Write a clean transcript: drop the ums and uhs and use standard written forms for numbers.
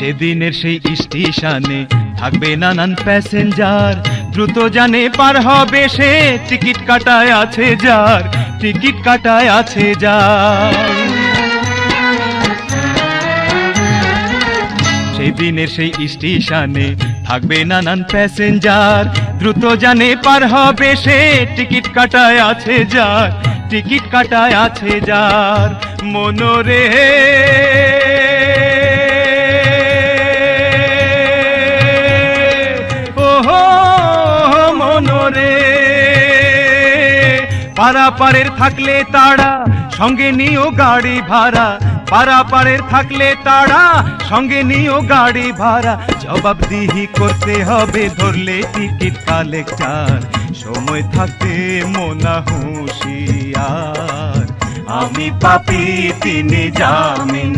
সেদিনের সেই স্টেশনে থাকবে নানান প্যাসেঞ্জার, দ্রুত জানে পার হবে সে, টিকিট কাটায় আছে যার, টিকিট কাটায় আছে যার। সেদিনের সেই স্টেশনে থাকবে নানান প্যাসেঞ্জার, দ্রুত জানে পার হবে সে, টিকিট কাটায় আছে যার, টিকিট কাটায় আছে যার। মনোরে ওহো মনোরে, পারাপারের থাকলে তারা সঙ্গে নিও গাড়ি ভাড়া, পারাপারের থাকলে তারা সঙ্গে নিও গাড়ি ভাড়া। জবাবদিহি করতে হবে ধরলে টিকিট কালেক্টর, সময় থাকতে মোনা হুঁশিয়ার। আমি পাপী তিনি জামিন